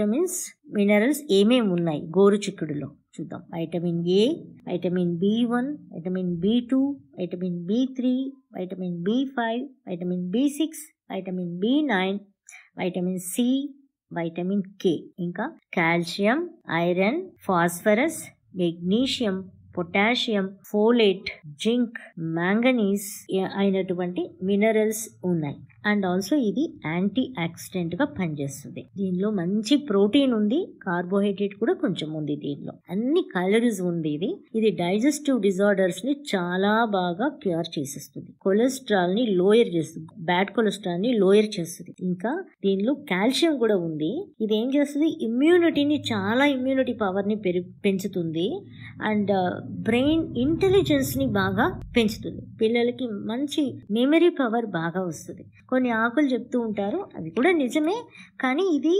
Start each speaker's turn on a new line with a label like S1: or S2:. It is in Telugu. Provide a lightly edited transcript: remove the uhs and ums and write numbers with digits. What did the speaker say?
S1: విటమిన్స్ మినరల్స్ ఏమేమి ఉన్నాయి గోరు చిక్కుడులో చూద్దాం. Vitamin A, vitamin B1, vitamin B2, vitamin B3, vitamin B5, vitamin B6, vitamin B9, vitamin C, vitamin K, ఇంకా calcium, iron, phosphorus, magnesium, potassium, folate, zinc, manganese అయినటువంటి మినరల్స్ ఉన్నాయి. అండ్ ఆల్సో ఇది యాంటీ ఆక్సిడెంట్ గా పనిచేస్తుంది. దీనిలో మంచి ప్రోటీన్ ఉంది, కార్బోహైడ్రేట్ కూడా కొంచెం ఉంది. దీనిలో అన్ని క్యాలరీస్ ఉంది. ఇది డైజెస్టివ్ డిజార్డర్స్ ని చాలా బాగా క్యూర్ చేసేస్తుంది. కొలెస్ట్రాల్ ని లోయర్ చేస్తుంది, బ్యాడ్ కొలెస్ట్రాల్ ని లోయర్ చేస్తుంది. ఇంకా దీనిలో కాల్షియం కూడా ఉంది. ఇది ఏం చేస్తుంది, ఇమ్యూనిటీని చాలా ఇమ్యూనిటీ పవర్ ని పెంచుతుంది. అండ్ బ్రెయిన్ ఇంటెలిజెన్స్ ని బాగా పెంచుతుంది. పిల్లలకి మంచి మెమరీ పవర్ బాగా వస్తుంది. కొన్ని ఆకులు చెప్తూ ఉంటారు, అవి కూడా నిజమే, కానీ ఇది